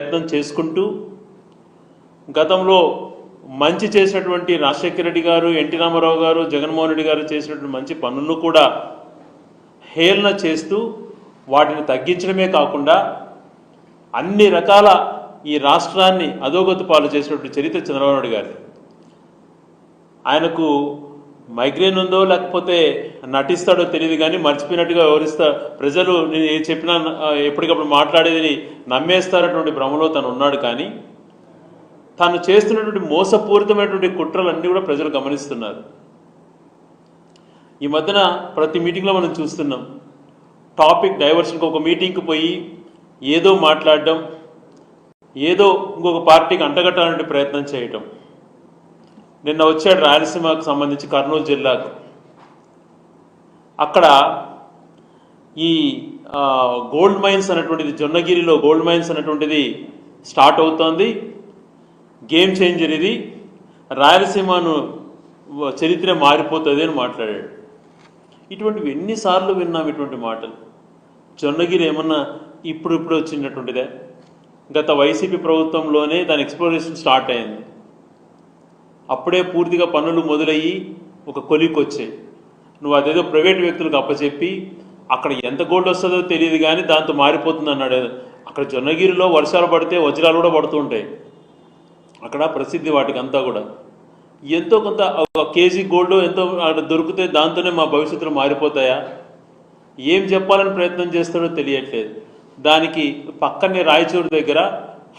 ప్రయత్నం చేసుకుంటూ గతంలో మంచి చేసినటువంటి రాజశేఖర రెడ్డి గారు, ఎన్టీ రామారావు గారు, జగన్మోహన్ రెడ్డి గారు చేసినటువంటి మంచి పనులను కూడా హేళన చేస్తూ వాటిని తగ్గించడమే కాకుండా అన్ని రకాల ఈ రాష్ట్రాన్ని అధోగతి పాలు చేసినటువంటి చరిత్ర చంద్రబాబు నాయుడు గారు. ఆయనకు మైగ్రేన్ ఉందో లేకపోతే నటిస్తాడో తెలియదు కానీ మర్చిపోయినట్టుగా వివరిస్తా ప్రజలు నేను ఏం చెప్పినా ఎప్పటికప్పుడు మాట్లాడేది నమ్మేస్తారటువంటి భ్రమలో తను ఉన్నాడు. కానీ తాను చేస్తున్నటువంటి మోసపూరితమైనటువంటి కుట్రలన్నీ కూడా ప్రజలు గమనిస్తున్నారు. ఈ మధ్యన ప్రతి మీటింగ్లో మనం చూస్తున్నాం, టాపిక్ డైవర్షన్కి ఒక మీటింగ్కి పోయి ఏదో మాట్లాడడం, ఏదో ఇంకొక పార్టీకి అంటగట్టాలంటే ప్రయత్నం చేయటం. నిన్న వచ్చాడు రాయలసీమకు సంబంధించి కర్నూలు జిల్లాకు. అక్కడ ఈ గోల్డ్ మైన్స్ అనేటువంటిది, జొన్నగిరిలో గోల్డ్ మైన్స్ అనేటువంటిది స్టార్ట్ అవుతోంది. గేమ్ చేంజర్ ఇది, రాయలసీమను చరిత్ర మారిపోతుంది అని మాట్లాడాడు. ఇటువంటివి ఎన్నిసార్లు విన్నాం ఇటువంటి మాటలు. జొన్నగిరి ఏమన్నా ఇప్పుడు వచ్చినటువంటిదే? గత వైసీపీ ప్రభుత్వంలోనే దాని ఎక్స్ప్లోరేషన్ స్టార్ట్ అయింది. అప్పుడే పూర్తిగా పనులు మొదలయ్యి ఒక కొలికి వచ్చాయి. నువ్వు అదేదో ప్రైవేట్ వ్యక్తులకు అప్పచెప్పి అక్కడ ఎంత గోల్డ్ వస్తుందో తెలియదు కానీ దాంతో మారిపోతుంది అన్నాడు. అక్కడ జొన్నగిరిలో వర్షాలు పడితే వజ్రాలు కూడా పడుతూ ఉంటాయి. అక్కడ ప్రసిద్ధి వాటికి అంతా కూడా. ఎంతో కొంత ఒక కేజీ గోల్డ్ ఎంతో దొరికితే దాంతోనే మా భవిష్యత్తులో మారిపోతాయా? ఏం చెప్పాలని ప్రయత్నం చేస్తాడో తెలియట్లేదు. దానికి పక్కనే రాయచూరు దగ్గర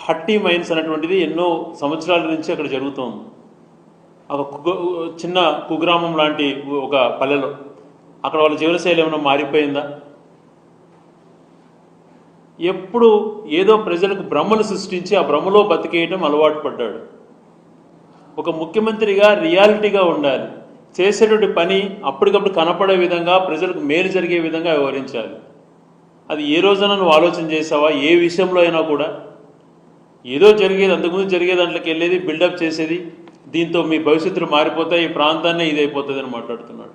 హట్టి మైన్స్ అనేటువంటిది ఎన్నో సంవత్సరాల నుంచి అక్కడ జరుగుతోంది. ఒక చిన్న కుగ్రామం లాంటి ఒక పల్లెలో. అక్కడ వాళ్ళ జీవనశైలి ఏమైనా మారిపోయిందా? ఎప్పుడు ఏదో ప్రజలకు భ్రమలు సృష్టించి ఆ భ్రమలో బతికేయటం అలవాటు పడ్డాడు. ఒక ముఖ్యమంత్రిగా రియాలిటీగా ఉండాలి. చేసేటువంటి పని అప్పటికప్పుడు కనపడే విధంగా, ప్రజలకు మేలు జరిగే విధంగా వ్యవహరించాలి. అది ఏ రోజైనా నువ్వు ఆలోచన చేసావా? ఏ విషయంలో అయినా కూడా ఏదో జరిగేది, అంతకుముందు జరిగే దాంట్లోకి వెళ్ళేది, బిల్డప్ చేసేది, దీంతో మీ భవిష్యత్తులు మారిపోతాయి, ఈ ప్రాంతాన్నే ఇదైపోతుంది అని మాట్లాడుతున్నాడు.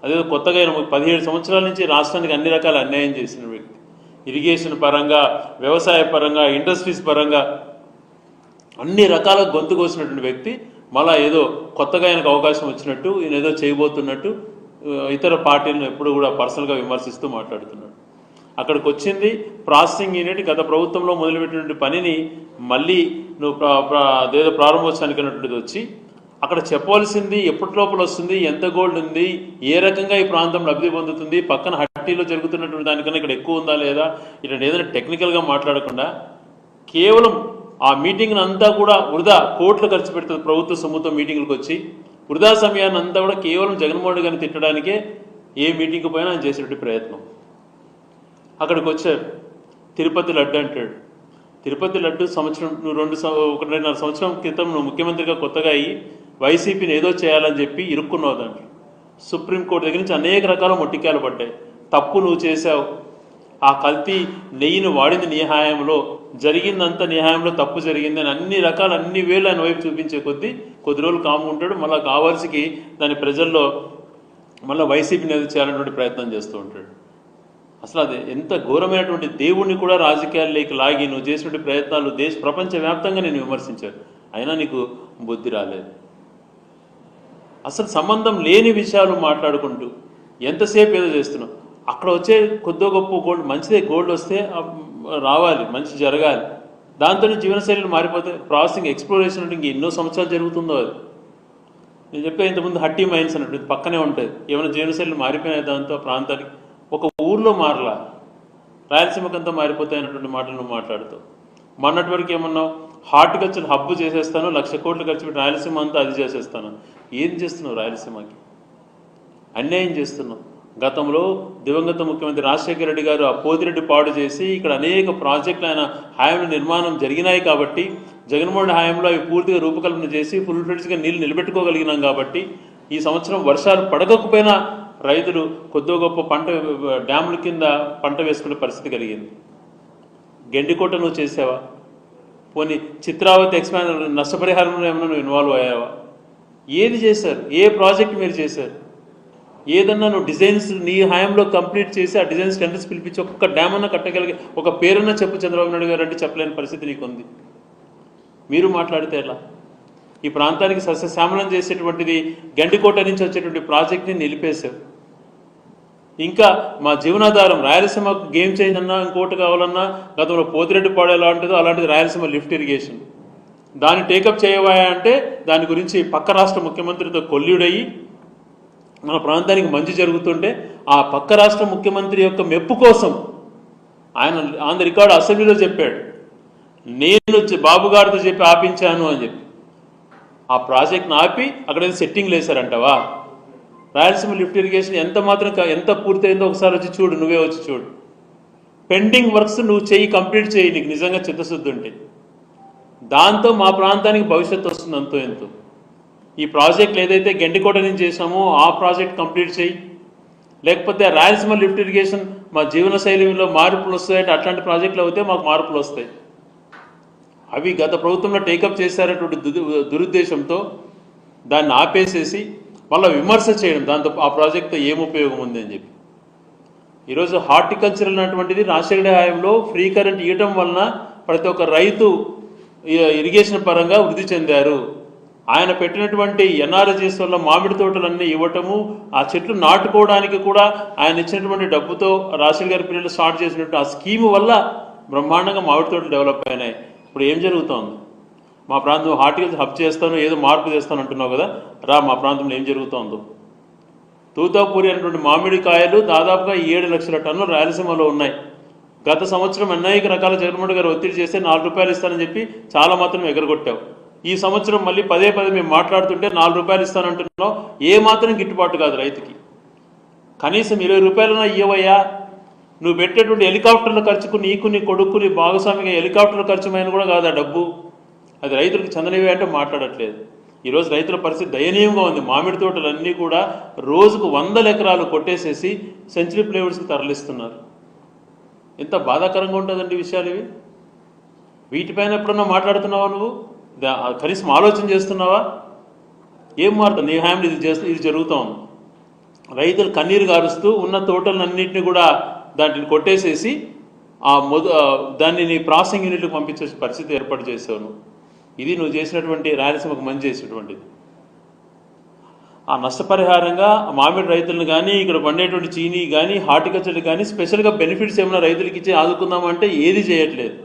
అదే కొత్తగా 17 సంవత్సరాల నుంచి రాష్ట్రానికి అన్ని రకాల అన్యాయం చేసిన వ్యక్తి. ఇరిగేషన్ పరంగా, వ్యవసాయ పరంగా, ఇండస్ట్రీస్ పరంగా అన్ని రకాల గొంతు కోసినటువంటి వ్యక్తి మళ్ళా ఏదో కొత్తగా ఆయనకు అవకాశం వచ్చినట్టు, ఈయన ఏదో చేయబోతున్నట్టు ఇతర పార్టీలను ఎప్పుడు కూడా పర్సనల్గా విమర్శిస్తూ మాట్లాడుతున్నాడు. అక్కడికి వచ్చింది ప్రాసెసింగ్ యూనిట్. గత ప్రభుత్వంలో మొదలుపెట్టినటువంటి పనిని మళ్ళీ నువ్వు అదేదో ప్రారంభోత్సవానికి అన్నటువంటిది వచ్చి అక్కడ చెప్పవలసింది ఎప్పటి లోపల వస్తుంది, ఎంత గోల్డ్ ఉంది, ఏ రకంగా ఈ ప్రాంతం లబ్ధి పొందుతుంది, పక్కన హట్టీలో జరుగుతున్నటువంటి దానికన్నా ఇక్కడ ఎక్కువ ఉందా లేదా, ఇలాంటి ఏదైనా టెక్నికల్గా మాట్లాడకుండా కేవలం ఆ మీటింగ్ని అంతా కూడా వృధా, కోట్లు ఖర్చు పెడుతుంది ప్రభుత్వ సొమ్ముతో మీటింగ్లకు వచ్చి, వృధా సమయాన్ని అంతా కూడా కేవలం జగన్మోహన్ రెడ్డి గారిని తిట్టడానికే ఏ మీటింగ్కి పోయినా ఆయన చేసేటువంటి ప్రయత్నం. అక్కడికి వచ్చారు. తిరుపతి లడ్డు అంటాడు. తిరుపతి లడ్డు సంవత్సరం, నువ్వు 1.5 సంవత్సరం క్రితం నువ్వు ముఖ్యమంత్రిగా కొత్తగా అయ్యి వైసీపీని ఏదో చేయాలని చెప్పి ఇరుక్కున్నావు దాంట్లో. సుప్రీంకోర్టు దగ్గర నుంచి అనేక రకాల మొట్టికాయలు పడ్డాయి. తప్పు నువ్వు చేశావు, ఆ కల్తీ నెయ్యిని వాడింది నీ హయాంలో, జరిగిందంతా నీ హయాంలో తప్పు జరిగింది అని అన్ని వేలు ఆయన వైపు చూపించే కొద్దీ కొద్ది రోజులు కాముకుంటాడు. మళ్ళీ కావాల్సికి దాని ప్రజల్లో మళ్ళీ వైసీపీని ఏదో చేయాలన్నటువంటి ప్రయత్నం చేస్తూ ఉంటాడు. అసలు అది ఎంత ఘోరమైనటువంటి దేవుణ్ణి కూడా రాజకీయాల్లోకి లాగి నువ్వు చేసినటువంటి ప్రయత్నాలు ప్రపంచవ్యాప్తంగా నేను విమర్శించాను. అయినా నీకు బుద్ధి రాలేదు. అసలు సంబంధం లేని విషయాలు మాట్లాడుకుంటూ ఎంతసేపు ఏదో చేస్తున్నావు. అక్కడ వచ్చే కొద్దో గొప్ప గోల్డ్, మంచిదే, గోల్డ్ వస్తే రావాలి, మంచి జరగాలి, దాంతో జీవనశైలిని మారిపోతే ప్రాసెసింగ్ ఎక్స్ప్లోరేషన్ అంటే ఇంక ఎన్నో సంవత్సరాలు జరుగుతుందో అది. నేను చెప్పే ఇంతకుముందు హట్టి మైన్స్ అన్నట్టు పక్కనే ఉంటుంది. ఏమైనా జీవనశైలిని మారిపోయినాయి దాంతో ప్రాంతానికి? ఒక ఊర్లో మారలా, రాయలసీమకంతా మారిపోతాయి అన్నటువంటి మాటలు మాట్లాడుతావు. మొన్నటి వరకు ఏమన్నావు, హార్టికల్చర్ హబ్బు చేసేస్తాను, 1,00,000 కోట్లు ఖర్చు పెట్టి రాయలసీమ అంతా అది చేసేస్తాను. ఏం చేస్తున్నావు? రాయలసీమకి అన్యాయం చేస్తున్నావు. గతంలో దివంగత ముఖ్యమంత్రి రాజశేఖర రెడ్డి గారు ఆ పోతిరెడ్డి పాడు చేసి ఇక్కడ అనేక ప్రాజెక్టులు ఆయన హయాంలో నిర్మాణం జరిగినాయి కాబట్టి, జగన్మోహన్ హయాంలో అవి పూర్తిగా రూపకల్పన చేసి ఫుల్ ఫ్లెడ్జ్గా నీళ్ళు నిలబెట్టుకోగలిగినాం కాబట్టి ఈ సంవత్సరం వర్షాలు పడకపోయినా రైతులు కొద్దో గొప్ప పంట డ్యాముల కింద పంట వేసుకునే పరిస్థితి కలిగింది. గెండికోట నువ్వు చేసావా? పోనీ చిత్రావతి ఎక్స్పాండ్ నష్టపరిహారంలో ఏమైనా నువ్వు ఇన్వాల్వ్ అయ్యావా? ఏది చేశారు? ఏ ప్రాజెక్ట్ మీరు చేశారు? ఏదన్నా నువ్వు డిజైన్స్ నీ హయాంలో కంప్లీట్ చేసి ఆ డిజైన్స్ టెండర్స్ పిలిపించి ఒక్క డ్యామ్ అన్న కట్టగలిగే ఒక పేరున్నా చెప్పు చంద్రబాబు నాయుడు గారు అంటే చెప్పలేని పరిస్థితి నీకుంది. మీరు మాట్లాడితే ఎలా? ఈ ప్రాంతానికి సస్యశ్యామలం చేసేటువంటిది గండికోట నుంచి వచ్చేటువంటి ప్రాజెక్ట్ని నిలిపేశావు. ఇంకా మా జీవనాధారం రాయలసీమకు గేమ్ చేంజ్ అన్నా ఇంకోటి కావాలన్నా గతంలో పోతిరెడ్డిపాడు ఎలా ఉంటుందో అలాంటిది రాయలసీమ లిఫ్ట్ ఇరిగేషన్. దాన్ని టేకప్ చేయవా అంటే దాని గురించి పక్క రాష్ట్ర ముఖ్యమంత్రితో కొల్లుడయ్యి మన ప్రాంతానికి మంచి జరుగుతుంటే ఆ పక్క రాష్ట్ర ముఖ్యమంత్రి యొక్క మెప్పు కోసం ఆయన ఆన్ ద రికార్డు అసెంబ్లీలో చెప్పాడు, నేను బాబు గారితో చెప్పి ఆపించాను అని చెప్పి. ఆ ప్రాజెక్ట్ని ఆపి అక్కడ సెట్టింగ్లు వేశారంటవా? రాయలసీమ లిఫ్ట్ ఇరిగేషన్ ఎంత పూర్తయిందో ఒకసారి వచ్చి చూడు, నువ్వే వచ్చి చూడు. పెండింగ్ వర్క్స్ నువ్వు కంప్లీట్ చేయి, నీకు నిజంగా చిత్తశుద్ధి ఉంటే. దాంతో మా ప్రాంతానికి భవిష్యత్తు వస్తుంది అంతో ఎంతో. ఈ ప్రాజెక్టులు ఏదైతే గండికోట నుంచి చేసామో ఆ ప్రాజెక్ట్ కంప్లీట్ చేయి, లేకపోతే రాయలసీమ లిఫ్ట్ ఇరిగేషన్ మా జీవన శైలిలో మార్పులు వస్తాయంటే అట్లాంటి ప్రాజెక్టులు అయితే మాకు మార్పులు వస్తాయి. అవి గత ప్రభుత్వంలో టేకప్ చేశారటువంటి దురుద్దేశంతో దాన్ని ఆపేసేసి మళ్ళీ విమర్శ చేయడం, దాంతో ఆ ప్రాజెక్టుతో ఏం ఉపయోగం ఉంది అని చెప్పి. ఈరోజు హార్టికల్చర్ అన్నటువంటిది రాజశేఖర హయాంలో ఫ్రీ కరెంట్ ఇవ్వటం వలన ప్రతి ఒక్క రైతు ఇరిగేషన్ పరంగా వృద్ధి చెందారు. ఆయన పెట్టినటువంటి ఎన్ఆర్జీఎస్ వల్ల మామిడి తోటలన్నీ ఇవ్వటము, ఆ చెట్లు నాటుకోవడానికి కూడా ఆయన ఇచ్చినటువంటి డబ్బుతో రాజశేఖర గారి పీరియడ్లో స్టార్ట్ చేసినట్టు ఆ స్కీమ్ వల్ల బ్రహ్మాండంగా మామిడి తోటలు డెవలప్ అయినాయి. ఇప్పుడు ఏం జరుగుతోంది? మా ప్రాంతం హార్టికల్చర్ హబ్ చేస్తాను, ఏదో మార్పు చేస్తాను అంటున్నావు కదా, మా ప్రాంతంలో ఏం జరుగుతోందో. తూతాపూరి అనేటువంటి మామిడికాయలు దాదాపుగా 7 లక్షల టన్నులు రాయలసీమలో ఉన్నాయి. గత సంవత్సరం అనేక రకాల జగన్మోహన్ గారు ఒత్తిడి చేస్తే 4 రూపాయలు ఇస్తానని చెప్పి చాలా మాత్రం ఎగరగొట్టావు. ఈ సంవత్సరం మళ్ళీ పదే మేము మాట్లాడుతుంటే 4 రూపాయలు ఇస్తానంటున్నావు. ఏ మాత్రం గిట్టుబాటు కాదు రైతుకి. కనీసం 20 రూపాయలన్నా ఇవ్వయ్యా. నువ్వు పెట్టేటువంటి హెలికాప్టర్ల ఖర్చుకు నీకు నీ కొడుకుని భాగస్వామిగా హెలికాప్టర్ల ఖర్చుమైన కూడా కాదు ఆ డబ్బు. అది రైతులకు చెందనివే అంటే మాట్లాడట్లేదు. ఈరోజు రైతుల పరిస్థితి దయనీయంగా ఉంది. మామిడి తోటలన్నీ కూడా రోజుకు 100 ఎకరాలు కొట్టేసేసి సెంచరీ ప్లేవుడ్స్కి తరలిస్తున్నారు. ఎంత బాధాకరంగా ఉంటుందండి విషయాలు ఇవి. వీటిపైన ఎప్పుడన్నా మాట్లాడుతున్నావా నువ్వు? కనీసం ఆలోచన చేస్తున్నావా? ఏం మారుతా నీ హ్యాండ్ ఇది జరుగుతూ ఉంది. రైతులు కన్నీరు గారుస్తూ ఉన్న తోటలన్నింటినీ కూడా దాంట్లో కొట్టేసేసి దాన్ని నీ ప్రాసెసింగ్ యూనిట్కి పంపించే పరిస్థితి ఏర్పాటు చేసావు నువ్వు. ఇది నువ్వు చేసినటువంటి రాయలసీమకు మంచి చేసినటువంటిది. ఆ నష్టపరిహారంగా మామిడి రైతులను కానీ ఇక్కడ పండేటువంటి చీనీ కానీ హార్టికల్చర్ కానీ స్పెషల్గా బెనిఫిట్స్ ఏమైనా రైతులకి ఇచ్చి ఆదుకుందామంటే ఏది చేయట్లేదు.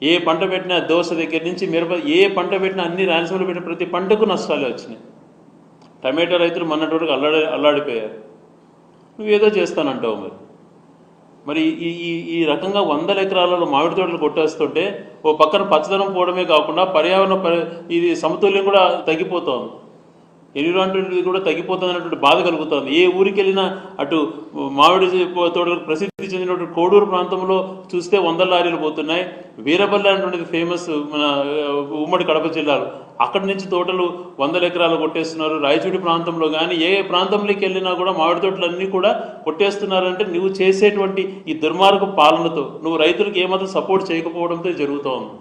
ఏ పంట పెట్టినా దోస దగ్గర నుంచి మిరప ఏ పంట పెట్టినా అన్ని రాయలసీమలో పెట్టిన ప్రతి పంటకు నష్టాలే వచ్చినాయి. టమాటో రైతులు మొన్నటి అల్లాడిపోయారు. నువ్వేదో చేస్తానంటావు. మరి ఈ రకంగా 100 ఎకరాలలో మామిడి తోటలు కొట్టేస్తుంటే ఓ పక్కన పచ్చదనం పోవడమే కాకుండా ఇది సమతుల్యం కూడా తగ్గిపోతుంది. ఎన్విరాన్మెంట్ కూడా తగ్గిపోతుంది అన్నటువంటి బాధ కలుగుతుంది. ఏ ఊరికి వెళ్ళినా అటు మామిడి తోటలకు ప్రసిద్ధి చెందినటువంటి కోడూరు ప్రాంతంలో చూస్తే 100 లారీలు పోతున్నాయి. వీరబల్లి అనేటువంటిది ఫేమస్ మన ఉమ్మడి కడప జిల్లాలో, అక్కడి నుంచి తోటలు 100 ఎకరాలు కొట్టేస్తున్నారు. రాయచూడి ప్రాంతంలో కానీ ఏ ప్రాంతంలోకి వెళ్ళినా కూడా మామిడి తోటలన్నీ కూడా కొట్టేస్తున్నారంటే నువ్వు చేసేటువంటి ఈ దుర్మార్గ పాలనతో నువ్వు రైతులకు ఏమాత్రం సపోర్ట్ చేయకపోవడంతో జరుగుతూ ఉంది.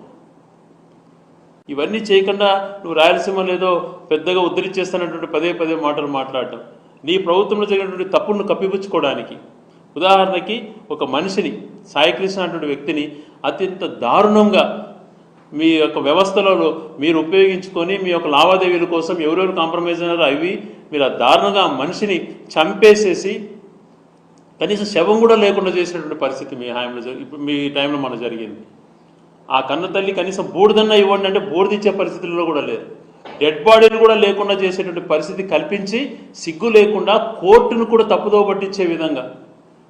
ఇవన్నీ చేయకుండా నువ్వు రాయలసీమలో ఏదో పెద్దగా ఉద్ధరించేస్తున్నటువంటి పదే మాటలు మాట్లాడటం నీ ప్రభుత్వంలో జరిగినటువంటి తప్పులను కప్పిపుచ్చుకోవడానికి. ఉదాహరణకి ఒక మనిషిని సాయికృష్ణ అనేటువంటి వ్యక్తిని అత్యంత దారుణంగా మీ యొక్క వ్యవస్థలలో మీరు ఉపయోగించుకొని మీ యొక్క లావాదేవీల కోసం ఎవరెవరు కాంప్రమైజ్ అయినారో అవి మీరు ఆ దారుణంగా ఆ మనిషిని చంపేసేసి కనీసం శవం కూడా లేకుండా చేసినటువంటి పరిస్థితి మీ హాయంలో ఇప్పుడు మీ టైంలో మనకు జరిగింది. ఆ కన్న తల్లి కనీసం బూడిదన్నా ఇవ్వండి అంటే బూడిదిచ్చే పరిస్థితుల్లో కూడా లేదు. డెడ్ బాడీని కూడా లేకుండా చేసేటువంటి పరిస్థితి కల్పించి సిగ్గు లేకుండా కోర్టును కూడా తప్పుదో పట్టించే విధంగా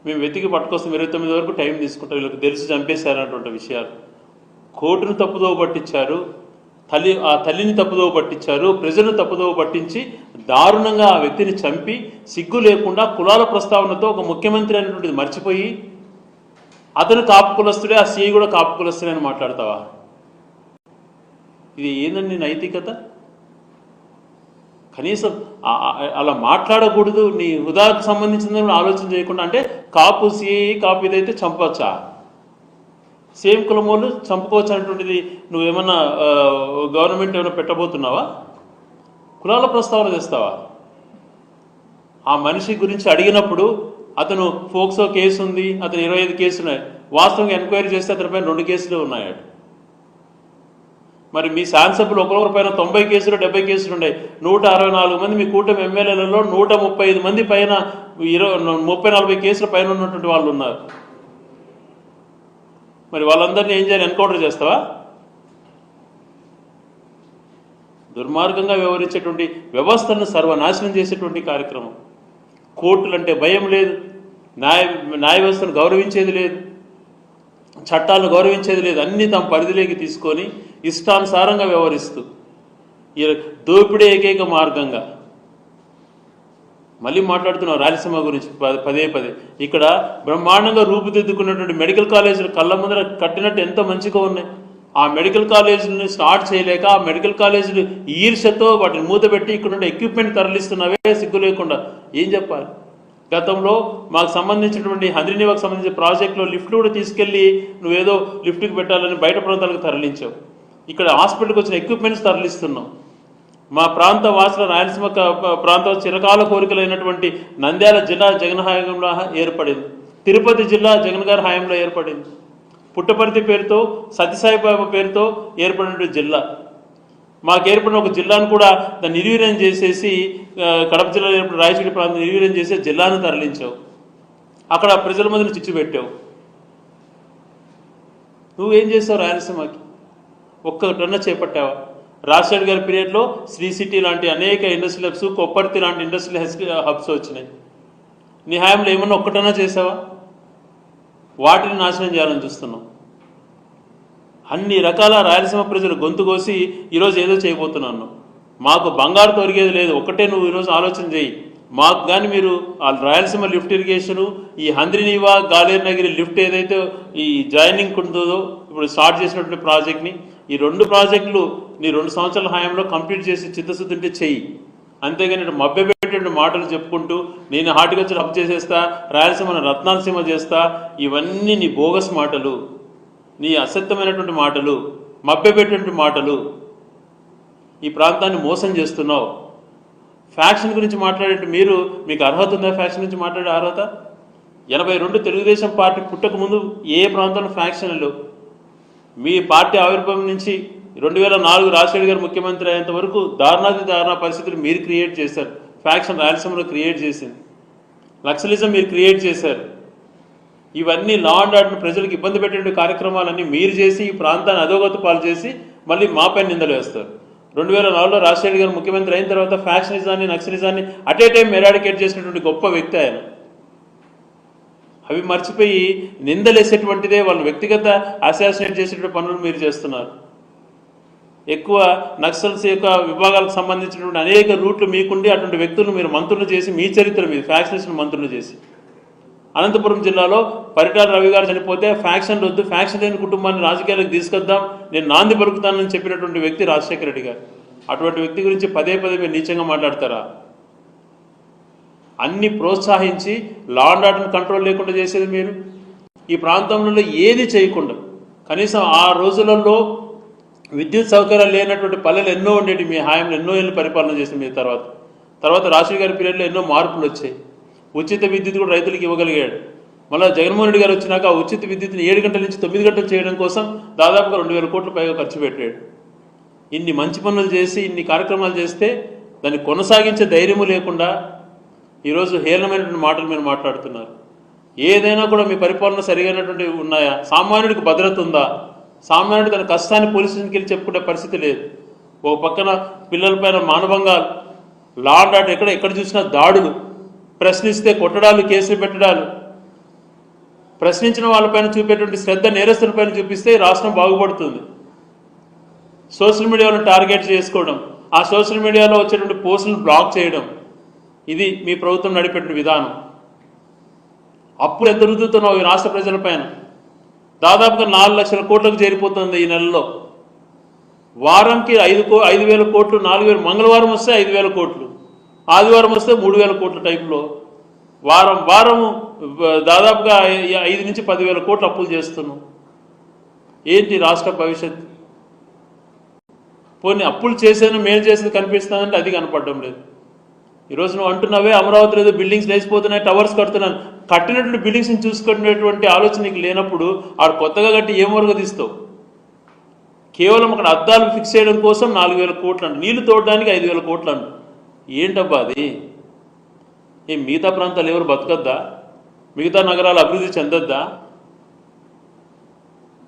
మేము వెతికి పట్టుకొస్తాం. 29 వరకు టైం తీసుకుంటాం. వీళ్ళకి తెలిసి చంపేశారన్నటువంటి విషయాలు కోర్టును తప్పుదో పట్టించారు, ఆ తల్లిని తప్పుదో పట్టించారు, ప్రజలను తప్పుదో పట్టించి దారుణంగా ఆ వ్యక్తిని చంపి సిగ్గు లేకుండా కులాల ప్రస్తావనతో ఒక ముఖ్యమంత్రి అనేటువంటిది మర్చిపోయి అతను కాపు కులస్తుడే, ఆ సీఐ కూడా కాపు కులస్తుడే అని మాట్లాడతావా? ఇది ఏందండి నైతికత? కనీసం అలా మాట్లాడకూడదు. నీ హుదాకు సంబంధించిన ఆలోచన చేయకుండా అంటే కాపు సీఐ కాపు ఇదైతే చంపవచ్చా? సేమ్ కులం వాళ్ళు చంపుకోవచ్చు అనేటువంటిది నువ్వేమన్నా గవర్నమెంట్ ఏమైనా పెట్టబోతున్నావా? కులాల ప్రస్తావన తెస్తావా? ఆ మనిషి గురించి అడిగినప్పుడు అతను ఫోక్సో కేసు ఉంది, అతను 25 కేసులు ఉన్నాయి. వాస్తవంగా ఎంక్వైరీ చేస్తే అతని పైన 2 కేసులు ఉన్నాయి. మరి మీ శాసనసభ్యులు ఒకరొకరి పైన 90 కేసులు 70 కేసులు ఉన్నాయి. 164 మంది మీ కూటమి ఎమ్మెల్యేలలో 135 మంది పైన 30-40 కేసుల పైన ఉన్నటువంటి వాళ్ళు ఉన్నారు. మరి వాళ్ళందరినీ ఏం చేయాలి? ఎన్కౌంటర్ చేస్తావా? దుర్మార్గంగా వ్యవహరించేటువంటి వ్యవస్థను సర్వనాశనం చేసేటువంటి కార్యక్రమం. కోర్టులంటే భయం లేదు, న్యాయ వ్యవస్థను గౌరవించేది లేదు, చట్టాలను గౌరవించేది లేదు. అన్నీ తమ పరిధిలోకి తీసుకొని ఇష్టానుసారంగా వ్యవహరిస్తూ ఈ దోపిడీ ఏకైక మార్గంగా. మళ్ళీ మాట్లాడుతున్నాం రాయలసీమ గురించి పదే పదే. ఇక్కడ బ్రహ్మాండంగా రూపుదిద్దుకున్నటువంటి మెడికల్ కాలేజీలు కళ్ళ ముందర కట్టినట్టు ఎంత మంచిగా ఉన్నాయి. ఆ మెడికల్ కాలేజీని స్టార్ట్ చేయలేక ఆ మెడికల్ కాలేజీలు ఈర్ష్యతో వాటిని మూతపెట్టి ఇక్కడ ఎక్విప్మెంట్ తరలిస్తున్నవే సిగ్గు లేకుండా. ఏం చెప్పాలి? గతంలో మాకు సంబంధించినటువంటి హంద్రీనివాకు సంబంధించిన ప్రాజెక్టులో లిఫ్ట్లు కూడా తీసుకెళ్ళి నువ్వేదో లిఫ్ట్కి పెట్టాలని బయట ప్రాంతాలకు తరలించావు. ఇక్కడ హాస్పిటల్కి వచ్చిన ఎక్విప్మెంట్స్ తరలిస్తున్నాం. మా ప్రాంత వాసుల రాయలసీమ ప్రాంతం చిరకాల కోరికలైనటువంటి నంద్యాల జిల్లా జగన్ హయాంలో ఏర్పడింది, తిరుపతి జిల్లా జగన్ గారి హయాంలో ఏర్పడింది, పుట్టపర్తి పేరుతో సత్యసాయిబాబా పేరుతో ఏర్పడిన జిల్లా. మాకు ఏర్పడిన ఒక జిల్లాను కూడా దాన్ని నిర్వీర్యం చేసేసి కడప జిల్లా ఏర్పడిన రాయచూడి ప్రాంతం నిర్వీర్యం చేసే జిల్లాను తరలించావు. అక్కడ ప్రజల మధ్యన చిచ్చు పెట్టావు. నువ్వేం చేసావు? రాయలసీమకి ఒక్కటన్నా చేపట్టావా? రాజశేఖర్ గారి పీరియడ్లో శ్రీ సిటీ లాంటి అనేక ఇండస్ట్రియల్ హబ్స్, కొప్పర్తి లాంటి ఇండస్ట్రియల్ హబ్స్ వచ్చినాయి. నీ హయాంలో ఏమన్నా ఒక్కటన్నా చేసావా? వాటిని నాశనం చేయాలని చూస్తున్నాం. అన్ని రకాల రాయలసీమ ప్రజలు గొంతు కోసి ఈరోజు ఏదో చేయబోతున్నాను. మాకు బంగారు తొరిగేది లేదు. ఒకటే నువ్వు ఈరోజు ఆలోచన చేయి. మాకు కానీ మీరు ఆ రాయలసీమ లిఫ్ట్ ఇరిగేషను, ఈ హంద్రీనివా గాలేరు నగిరి లిఫ్ట్ ఏదైతే ఈ జాయినింగ్ ఉంటుందో ఇప్పుడు స్టార్ట్ చేసినటువంటి ప్రాజెక్ట్ని, ఈ 2 ప్రాజెక్టులు నీ 2 సంవత్సరాల హయాంలో కంప్లీట్ చేసి చిత్తశుద్ధి ఉంటే చెయ్యి. అంతేగాని మభ్యపెట్టే మాటలు చెప్పుకుంటూ నేను హార్టికల్చర్ హబ్ చేసేస్తా, రాయలసీమను రత్నాలసీమ చేస్తా, ఇవన్నీ నీ బోగస్ మాటలు, నీ అసత్యమైనటువంటి మాటలు, మభ్యపెట్టే మాటలు. ఈ ప్రాంతాన్ని మోసం చేస్తున్నావు. ఫ్యాక్షన్ గురించి మాట్లాడే మీకు అర్హత ఉందా? ఫ్యాక్షన్ గురించి మాట్లాడే అర్హత? 82 తెలుగుదేశం పార్టీ పుట్టక ముందు ఏ ప్రాంతంలో ఫ్యాక్షన్లు? మీ పార్టీ ఆవిర్భావం నుంచి 2004 రాజశేఖర్ గారు ముఖ్యమంత్రి అయ్యేంత వరకు దారుణాది దారుణ పరిస్థితులు మీరు క్రియేట్ చేశారు. ఫ్యాక్షన్ రాయలసీమలో క్రియేట్ చేసింది, నక్సలిజం మీరు క్రియేట్ చేశారు. ఇవన్నీ లా అండ్ ఆర్డర్ ప్రజలకు ఇబ్బంది పెట్టే కార్యక్రమాలన్నీ మీరు చేసి ఈ ప్రాంతాన్ని అధోగతి పాలు చేసి మళ్ళీ మాపై నిందలు వేస్తారు. 2004లో రాజశేఖర్ గారు ముఖ్యమంత్రి అయిన తర్వాత ఫ్యాక్షనిజాన్ని, నక్సలిజాన్ని అట్ ఏ టైం ఎరాడికేట్ చేసినటువంటి గొప్ప వ్యక్తి ఆయన. అవి మర్చిపోయి నిందలేసేటువంటిదే వాళ్ళు వ్యక్తిగత అసాసినేట్ చేసేటువంటి పనులు మీరు చేస్తున్నారు. ఎక్కువ నక్సల్స్ యొక్క విభాగాలకు సంబంధించినటువంటి అనేక రూట్లు మీకుండి అటువంటి వ్యక్తులను మీరు మంత్రులు చేసి మీ చరిత్ర మీద ఫ్యాక్షనిస్ట్ను మంత్రులు చేసి అనంతపురం జిల్లాలో పరిటాల రవి గారు చనిపోతే ఫ్యాక్షన్ వద్దు, ఫ్యాక్షన్ లేని కుటుంబాన్ని రాజకీయాలకు తీసుకొద్దాం, నేను నాంది పలుకుతానని చెప్పినటువంటి వ్యక్తి రాజశేఖర రెడ్డి గారు. అటువంటి వ్యక్తి గురించి పదే పదే మీరు నీచంగా మాట్లాడతారా? అన్ని ప్రోత్సహించి లా అండ్ ఆర్డర్ కంట్రోల్ లేకుండా చేసేది మీరు. ఈ ప్రాంతంలో ఏది చేయకుండా కనీసం ఆ రోజులలో విద్యుత్ సౌకర్యాలు లేనటువంటి పల్లెలు ఎన్నో ఉండేవి. మీ హాయంలో ఎన్నో ఏళ్ళు పరిపాలన చేసింది. మీ తర్వాత రాజశేఖర్ గారి పీరియడ్లో ఎన్నో మార్పులు వచ్చాయి. ఉచిత విద్యుత్ కూడా రైతులకు ఇవ్వగలిగాడు. మళ్ళీ జగన్మోహన్ రెడ్డి గారు వచ్చినాక ఆ ఉచిత విద్యుత్ని 7 గంటల నుంచి 9 గంటలు చేయడం కోసం దాదాపుగా 2000 కోట్ల పైగా ఖర్చు పెట్టాడు. ఇన్ని మంచి పనులు చేసి ఇన్ని కార్యక్రమాలు చేస్తే దాన్ని కొనసాగించే ధైర్యము లేకుండా ఈరోజు హేళనమైనటువంటి మాటలు మీరు మాట్లాడుతున్నారు. ఏదైనా కూడా మీ పరిపాలన సరిగైనటువంటి ఉన్నాయా? సామాన్యుడికి భద్రత ఉందా? సామాన్యుడు తన కష్టాన్ని పోలీస్ స్టేషన్కి వెళ్ళి చెప్పుకునే పరిస్థితి లేదు. ఓ పక్కన పిల్లలపైన మానభంగాలు, లా అండ్ ఆర్డర్ ఎక్కడ చూసినా దాడులు, ప్రశ్నిస్తే కొట్టడాలు, కేసులు పెట్టడాలు, ప్రశ్నించిన వాళ్ళపైన చూపేటువంటి శ్రద్ధ నేరస్తులపైన చూపిస్తే రాష్ట్రం బాగుపడుతుంది. సోషల్ మీడియాలో టార్గెట్ చేసుకోవడం, ఆ సోషల్ మీడియాలో వచ్చేటువంటి పోస్టులను బ్లాక్ చేయడం, ఇది మీ ప్రభుత్వం నడిపేటువంటి విధానం. అప్పుడు ఎంత రుద్దుతున్నావు ఈ రాష్ట్ర ప్రజలపైన? దాదాపుగా 4 లక్షల కోట్లకు చేరిపోతుంది ఈ నెలలో. వారంకి 5,000 కోట్లు, 4,000, మంగళవారం వస్తే 5,000 కోట్లు, ఆదివారం వస్తే 3,000 కోట్ల టైపులో వారము దాదాపుగా 5 నుంచి 10,000 కోట్లు అప్పులు చేస్తున్నాం. ఏంటి రాష్ట్ర భవిష్యత్తు? పోనీ అప్పులు చేసేది మేలు చేసేది కనిపిస్తుందంటే అది కనపడడం లేదు. ఈరోజు నువ్వు అంటున్నావే అమరావతిలో ఏదో బిల్డింగ్స్ లేచిపోతున్నాయి, టవర్స్ కడుతున్నాను. కట్టినటువంటి బిల్డింగ్స్ని చూసుకునేటువంటి ఆలోచన నీకు లేనప్పుడు ఆడు కొత్తగా కట్టి ఏం వరకు తీస్తావు? కేవలం అక్కడ అద్దాలు ఫిక్స్ చేయడం కోసం 4,000 కోట్లు అంట, నీళ్లు తోడడానికి 5,000 కోట్లు అంట. ఏంటబ్బా అది? ఏం మిగతా ప్రాంతాలు ఎవరు బతకద్దా? మిగతా నగరాలు అభివృద్ధి చెందొద్దా?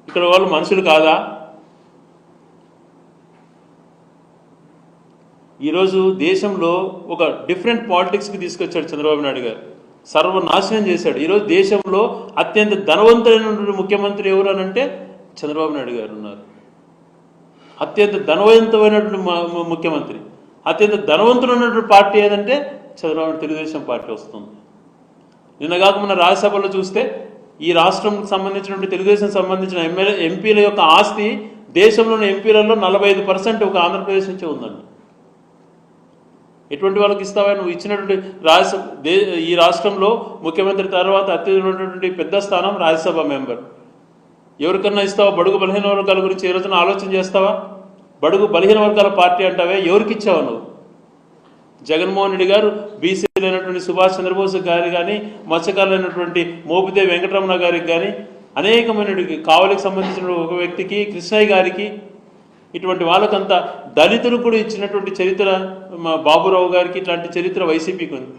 ఇక్కడ వాళ్ళు మనుషులు కాదా? ఈరోజు దేశంలో ఒక డిఫరెంట్ పాలిటిక్స్కి తీసుకొచ్చాడు చంద్రబాబు నాయుడు గారు, సర్వనాశనం చేశాడు. ఈరోజు దేశంలో అత్యంత ధనవంతులైనటువంటి ముఖ్యమంత్రి ఎవరు అని అంటే చంద్రబాబు నాయుడు గారు ఉన్నారు. అత్యంత ధనవంతమైనటువంటి ముఖ్యమంత్రి, అత్యంత ధనవంతులైనటువంటి పార్టీ ఏదంటే చంద్రబాబు తెలుగుదేశం పార్టీ వస్తుంది. నిన్నగాక మన రాజ్యసభలో చూస్తే ఈ రాష్ట్రంకి సంబంధించినటువంటి తెలుగుదేశం సంబంధించిన ఎంపీల యొక్క ఆస్తి దేశంలోని ఎంపీలలో 45% ఒక ఆంధ్రప్రదేశ్ నుంచే ఉందండి. ఎటువంటి వాళ్ళకి ఇస్తావా నువ్వు? ఇచ్చినటువంటి ఈ రాష్ట్రంలో ముఖ్యమంత్రి తర్వాత అత్యున్నటువంటి పెద్ద స్థానం రాజ్యసభ మెంబర్. ఎవరికన్నా ఇస్తావా? బడుగు బలహీన వర్గాల గురించి ఏ రోజున ఆలోచన చేస్తావా? బడుగు బలహీన వర్గాల పార్టీ అంటావే, ఎవరికి ఇచ్చావు నువ్వు? జగన్మోహన్ రెడ్డి గారు బీసీలైనటువంటి సుభాష్ చంద్రబోస్ గారి కానీ, మత్స్యకారులైనటువంటి మోపిదేవి వెంకటరమణ గారికి కానీ, అనేకమైనటువంటి కావలికి సంబంధించిన ఒక వ్యక్తికి, కృష్ణయ్య గారికి, ఇటువంటి వాళ్ళకంతా దళితులు కూడా ఇచ్చినటువంటి చరిత్ర మా బాబురావు గారికి, ఇట్లాంటి చరిత్ర వైసీపీకి ఉంది.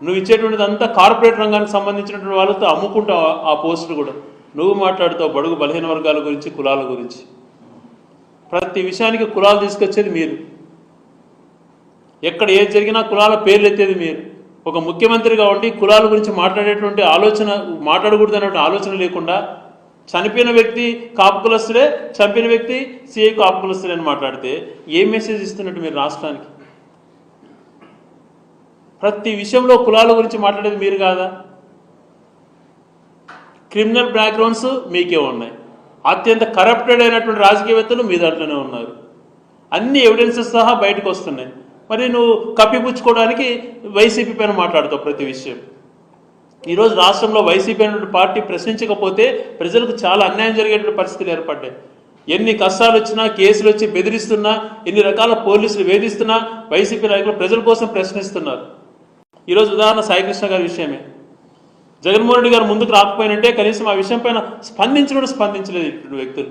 నువ్వు ఇచ్చేటువంటిది అంతా కార్పొరేట్ రంగానికి సంబంధించినటువంటి వాళ్ళతో అమ్ముకుంటావు ఆ పోస్టులు కూడా. నువ్వు మాట్లాడుతావు బడుగు బలహీన వర్గాల గురించి, కులాల గురించి. ప్రతి విషయానికి కులాలు తీసుకొచ్చేది మీరు, ఎక్కడ ఏది జరిగినా కులాల పేర్లు ఎత్తేది మీరు. ఒక ముఖ్యమంత్రిగా ఉండి కులాల గురించి మాట్లాడేటువంటి ఆలోచన, మాట్లాడకూడదు అనేటువంటి ఆలోచన లేకుండా చనిపోయిన వ్యక్తి కాపు కులస్తులే, చంపిన వ్యక్తి సిఐ కాపు కులస్తులే అని మాట్లాడితే ఏ మెసేజ్ ఇస్తున్నట్టు మీరు రాష్ట్రానికి? ప్రతి విషయంలో కులాల గురించి మాట్లాడేది మీరు కాదా? క్రిమినల్ బ్యాక్గ్రౌండ్స్ మీకే ఉన్నాయి, అత్యంత కరప్టెడ్ అయినటువంటి రాజకీయవేత్తలు మీ దాంట్లోనే ఉన్నారు. అన్ని ఎవిడెన్సెస్ సహా బయటకు వస్తున్నాయి. మరి నువ్వు కప్పిపుచ్చుకోవడానికి వైసీపీ పైన మాట్లాడతావు ప్రతి విషయం. ఈరోజు రాష్ట్రంలో వైసీపీ అనేటువంటి పార్టీ ప్రశ్నించకపోతే ప్రజలకు చాలా అన్యాయం జరిగేటువంటి పరిస్థితులు ఏర్పడ్డాయి. ఎన్ని కష్టాలు వచ్చినా, కేసులు వచ్చి బెదిరిస్తున్నా, ఎన్ని రకాల పోలీసులు వేధిస్తున్నా వైసీపీ నాయకులు ప్రజల కోసం ప్రశ్నిస్తున్నారు. ఈరోజు ఉదాహరణ సాయికృష్ణ గారి విషయమే. జగన్మోహన్ రెడ్డి గారు ముందుకు రాకపోయినంటే కనీసం ఆ విషయం పైన స్పందించలేదు ఇటువంటి వ్యక్తులు.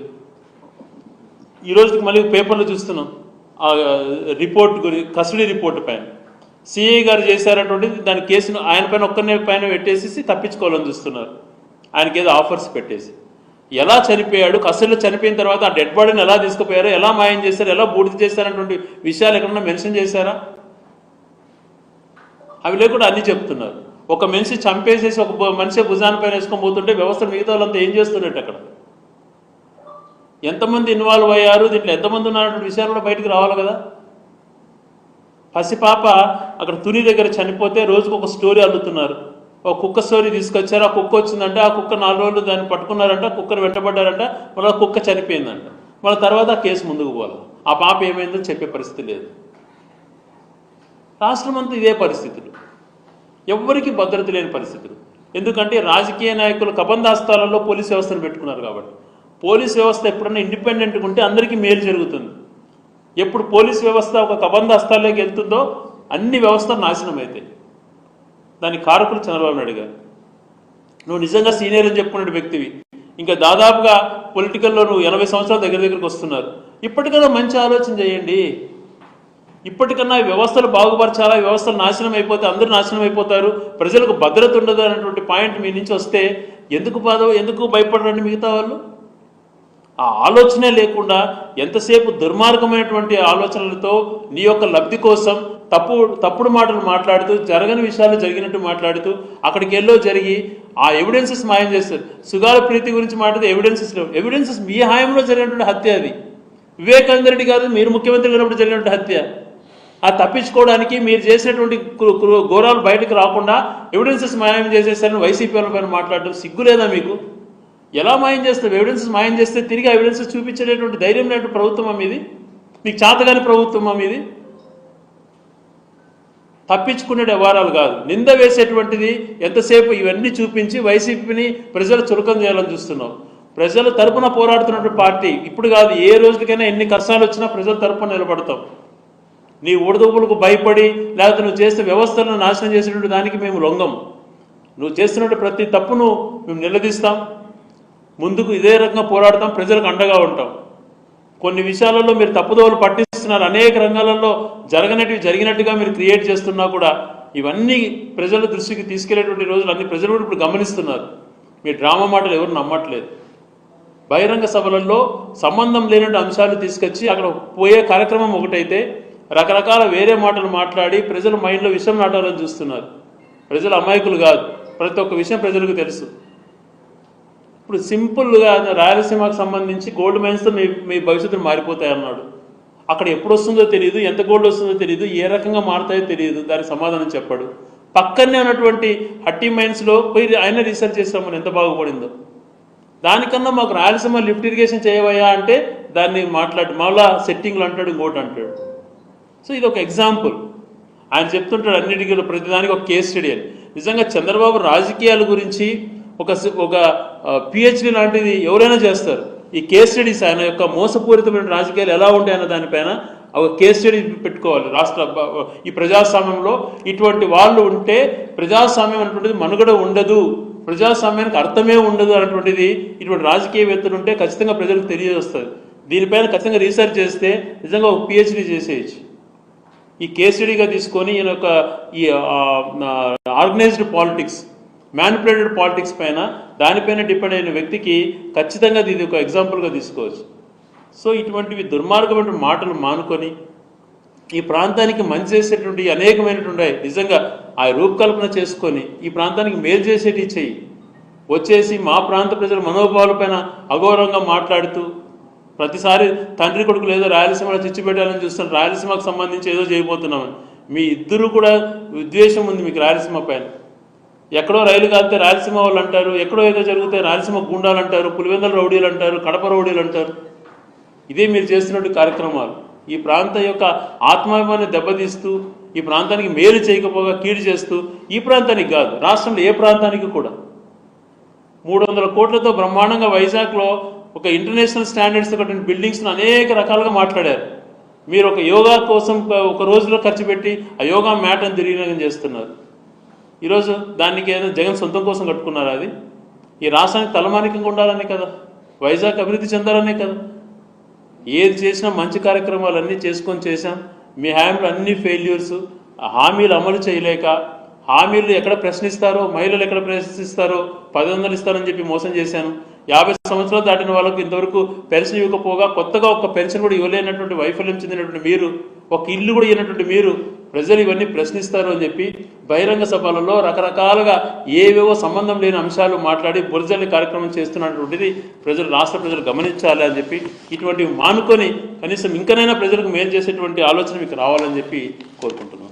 ఈరోజుకి మళ్ళీ పేపర్లో చూస్తున్నాం ఆ రిపోర్ట్ గురించి, కస్టడీ రిపోర్ట్ పైన సిఐ గారు చేశారటువంటిది, దాని కేసును ఆయన పైన ఒక్కరినే పైన పెట్టేసి తప్పించుకోవాలని చూస్తున్నారు. ఆయనకి ఏదో ఆఫర్స్ పెట్టేసి. ఎలా చనిపోయాడు, కస్టడీలో చనిపోయిన తర్వాత ఆ డెడ్ బాడీని ఎలా తీసుకుపోయారో, ఎలా మాయం చేశారు, ఎలా బూడిద చేశారనేటువంటి విషయాలు ఎక్కడన్నా మెన్షన్ చేశారా? అవి లేకుండా అన్నీ చెప్తున్నారు. ఒక మనిషి చంపేసేసి ఒక మనిషి భుజాన పైన వేసుకొని పోతుంటే వ్యవస్థ మిగతా వాళ్ళంతా ఏం చేస్తున్నట్టు? అక్కడ ఎంతమంది ఇన్వాల్వ్ అయ్యారు, దీంట్లో ఎంతమంది ఉన్నటువంటి విషయాలు కూడా బయటకు రావాలి కదా. పసిపాప అక్కడ తుని దగ్గర చనిపోతే రోజుకు ఒక స్టోరీ అల్లుతున్నారు. ఒక కుక్క స్టోరీ తీసుకొచ్చారు, ఆ కుక్క వచ్చిందంటే, ఆ కుక్క 4 రోజులు దాన్ని పట్టుకున్నారంట, కుక్కను వెంటబడ్డారంట, మళ్ళీ కుక్క చనిపోయిందంట. మళ్ళీ తర్వాత ఆ కేసు ముందుకు పోవాలి. ఆ పాప ఏమైందో చెప్పే పరిస్థితి లేదు. రాష్ట్రం అంతా ఇదే పరిస్థితులు, ఎవ్వరికి భద్రత లేని పరిస్థితులు. ఎందుకంటే రాజకీయ నాయకులు కబంధాస్తాలలో పోలీస్ వ్యవస్థను పెట్టుకున్నారు కాబట్టి. పోలీస్ వ్యవస్థ ఎప్పుడన్నా ఇండిపెండెంట్గా ఉంటే అందరికీ మేలు జరుగుతుంది. ఎప్పుడు పోలీస్ వ్యవస్థ ఒక కబంధాస్తాల్లోకి వెళ్తుందో అన్ని వ్యవస్థలు నాశనం అవుతాయి. దానికి కారకులు చంద్రబాబు నాయుడు గారు. నువ్వు నిజంగా సీనియర్ అని చెప్పుకునే వ్యక్తివి, ఇంకా దాదాపుగా పొలిటికల్లో నువ్వు 80 సంవత్సరాల దగ్గరికి వస్తున్నారు. ఇప్పటికన్నా మంచి ఆలోచన చేయండి. ఇప్పటికన్నా ఈ వ్యవస్థలు బాగుపరచాలా, ఈ వ్యవస్థలు నాశనం అయిపోతే అందరూ నాశనం అయిపోతారు, ప్రజలకు భద్రత ఉండదు అనేటువంటి పాయింట్ మీ నుంచి వస్తే ఎందుకు భయపడరండి మిగతా వాళ్ళు? ఆ ఆలోచనే లేకుండా ఎంతసేపు దుర్మార్గమైనటువంటి ఆలోచనలతో నీ యొక్క లబ్ధి కోసం తప్పుడు మాటలు మాట్లాడుతూ, జరగని విషయాలు జరిగినట్టు మాట్లాడుతూ, అక్కడికి జరిగి ఆ ఎవిడెన్సెస్ మాయం చేస్తారు. సుగాల ప్రీతి గురించి మాట్లాడితే ఎవిడెన్సెస్ మీ హాయంలో జరిగినటువంటి హత్య అది. వివేకానంద రెడ్డి గారు మీరు ముఖ్యమంత్రి ఉన్నప్పుడు జరిగినటువంటి హత్య. ఆ తప్పించుకోవడానికి మీరు చేసినటువంటి ఘోరాలు బయటకు రాకుండా ఎవిడెన్సెస్ మాయం చేసేస్తారని వైసీపీ వాళ్ళ పైన మాట్లాడడం సిగ్గు లేదా మీకు? ఎలా మాయం చేస్తారు? ఎవిడెన్సెస్ మాయం చేస్తే తిరిగి ఎవిడెన్సెస్ చూపించేటటువంటి ధైర్యం లేనటువంటి ప్రభుత్వమా మీది? మీకు చేతగాని ప్రభుత్వమా మీది? తప్పించుకునే వ్యవహారాలు కాదు, నింద వేసేటువంటిది. ఎంతసేపు ఇవన్నీ చూపించి వైసీపీని ప్రజలు చులకం చేయాలని చూస్తున్నాం. ప్రజల తరపున పోరాడుతున్నటువంటి పార్టీ ఇప్పుడు కాదు, ఏ రోజుకైనా ఎన్ని కష్టాలు వచ్చినా ప్రజల తరపున నిలబడతాం. నీ ఊడదొప్పులకు భయపడి లేకపోతే నువ్వు చేసే వ్యవస్థలను నాశనం చేసేటువంటి దానికి మేము లొంగం. నువ్వు చేస్తున్నట్టు ప్రతి తప్పును మేము నిలదీస్తాం, ముందుకు ఇదే రకంగా పోరాడతాం, ప్రజలకు అండగా ఉంటాం. కొన్ని విషయాలలో మీరు తప్పుదోవలు పట్టిస్తున్నారు, అనేక రంగాలలో జరిగినట్టుగా మీరు క్రియేట్ చేస్తున్నా కూడా ఇవన్నీ ప్రజల దృష్టికి తీసుకెళ్లేటువంటి రోజులు అన్ని ప్రజలు కూడా ఇప్పుడు గమనిస్తున్నారు. మీ డ్రామా మాటలు ఎవరు నమ్మట్లేదు. బహిరంగ సభలలో సంబంధం లేనటువంటి అంశాలు తీసుకొచ్చి అక్కడ పోయే కార్యక్రమం ఒకటైతే రకరకాల వేరే మాటలు మాట్లాడి ప్రజల మైండ్లో విషయం నాటాలని చూస్తున్నారు. ప్రజలు అమాయకులు కాదు, ప్రతి ఒక్క విషయం ప్రజలకు తెలుసు. ఇప్పుడు సింపుల్గా రాయలసీమకు సంబంధించి గోల్డ్ మైన్స్తో మీ భవిష్యత్తును మారిపోతాయి అన్నాడు. అక్కడ ఎప్పుడు వస్తుందో తెలియదు, ఎంత గోల్డ్ వస్తుందో తెలియదు, ఏ రకంగా మారుతాయో తెలియదు, దానికి సమాధానం చెప్పాడు. పక్కనే ఉన్నటువంటి హట్టి మైన్స్లో పోయి ఆయన రీసెర్చ్ చేస్తామని ఎంత బాగుపడిందో. దానికన్నా మాకు రాయలసీమ లిఫ్ట్ ఇరిగేషన్ చేయవయ్యా అంటే దాన్ని మళ్ళా సెట్టింగ్లు అంటాడు, ఇంకోటి అంటాడు. సో ఇది ఒక ఎగ్జాంపుల్. ఆయన చెప్తుంటాడు అన్నిటికీ ప్రతిదానికి ఒక కేస్ స్టడీ అని. నిజంగా చంద్రబాబు రాజకీయాల గురించి ఒక పిహెచ్డి లాంటిది ఎవరైనా చేస్తారు. ఈ కేస్ స్టడీస్ ఆయన యొక్క మోసపూరితమైన రాజకీయాలు ఎలా ఉంటాయన్న దానిపైన ఒక కేస్ స్టడీ పెట్టుకోవాలి. ఈ ప్రజాస్వామ్యంలో ఇటువంటి వాళ్ళు ఉంటే ప్రజాస్వామ్యం అనేటువంటిది మనుగడ ఉండదు, ప్రజాస్వామ్యానికి అర్థమే ఉండదు అన్నటువంటిది ఇటువంటి రాజకీయవేత్తలు ఉంటే ఖచ్చితంగా ప్రజలకు తెలియజేస్తుంది. దీనిపైన ఖచ్చితంగా రీసెర్చ్ చేస్తే నిజంగా ఒక పిహెచ్డి చేసేయచ్చు. ఈ కేస్ స్టడీగా తీసుకొని ఈయన యొక్క ఈ ఆర్గనైజ్డ్ పాలిటిక్స్, మ్యానిపులేటెడ్ పాలిటిక్స్ పైన దానిపైన డిపెండ్ అయిన వ్యక్తికి ఖచ్చితంగా ఇది ఒక ఎగ్జాంపుల్గా తీసుకోవచ్చు. సో ఇటువంటివి దుర్మార్గమైన మాటలు మానుకొని ఈ ప్రాంతానికి మంచి చేసేటువంటి అనేకమైనటువంటి నిజంగా ఆ రూపకల్పన చేసుకొని ఈ ప్రాంతానికి మేలు చేసేటి చెయ్యి. వచ్చేసి మా ప్రాంత ప్రజల మనోభావాల పైన అఘోరంగా మాట్లాడుతూ ప్రతిసారి తండ్రి కొడుకులు ఏదో రాయలసీమలో చిచ్చు పెట్టాలని చూస్తున్నారు, రాయలసీమకు సంబంధించి ఏదో చేయబోతున్నామని. మీ ఇద్దరు కూడా విద్వేషం ఉంది మీకు రాయలసీమ పైన. ఎక్కడో రైలు కాస్తే రాయలసీమ వాళ్ళు అంటారు, ఎక్కడో ఏదో జరిగితే రాయలసీమ గుండాలు అంటారు, పులివెందుల రౌడీలు అంటారు, కడప రౌడీలు అంటారు. ఇదే మీరు చేస్తున్నట్టు కార్యక్రమాలు ఈ ప్రాంతం యొక్క ఆత్మాభిమాన్ని దెబ్బతీస్తూ ఈ ప్రాంతానికి మేలు చేయకపోగా కీడు చేస్తూ, ఈ ప్రాంతానికి కాదు రాష్ట్రంలో ఏ ప్రాంతానికి కూడా 300 కోట్లతో బ్రహ్మాండంగా వైజాగ్లో ఒక ఇంటర్నేషనల్ స్టాండర్డ్స్ కట్టిన బిల్డింగ్స్ను అనేక రకాలుగా మాట్లాడారు. మీరు ఒక యోగా కోసం ఒక రోజులో ఖర్చు పెట్టి ఆ యోగా మ్యాట్ అని తిరిగిన చేస్తున్నారు. ఈరోజు దానికి ఏదో జగన్ సొంతం కోసం కట్టుకున్నారు. అది ఈ రాష్ట్రానికి తలమానికంగా ఉండాలనే కదా, వైజాగ్ అభివృద్ధి చెందాలనే కదా. ఏది చేసినా మంచి కార్యక్రమాలన్నీ చేశాం. మీ హయాంలో అన్ని ఫెయిల్యూర్స్, హామీలు అమలు చేయలేక, హామీలు ఎక్కడ ప్రశ్నిస్తారో, మహిళలు ఎక్కడ ప్రశ్నిస్తారో 1,000 ఇస్తారని చెప్పి మోసం చేశాను. 50 సంవత్సరాలు దాటిన వాళ్ళకు ఇంతవరకు పెన్షన్ ఇవ్వకపోగా కొత్తగా ఒక పెన్షన్ కూడా ఇవ్వలేనటువంటి వైఫల్యం చెందినటువంటి మీరు, ఒక ఇల్లు కూడా ఇవ్వనటువంటి మీరు ప్రజలు ఇవన్నీ ప్రశ్నిస్తారు అని చెప్పి బహిరంగ సభలలో రకరకాలుగా ఏవేవో సంబంధం లేని అంశాలు మాట్లాడి బురజల్లి కార్యక్రమం చేస్తున్నటువంటిది రాష్ట్ర ప్రజలు గమనించాలి అని చెప్పి ఇటువంటివి మానుకొని కనీసం ఇంకనైనా ప్రజలకు మేలు చేసేటువంటి ఆలోచన మీకు రావాలని చెప్పి కోరుకుంటున్నాను.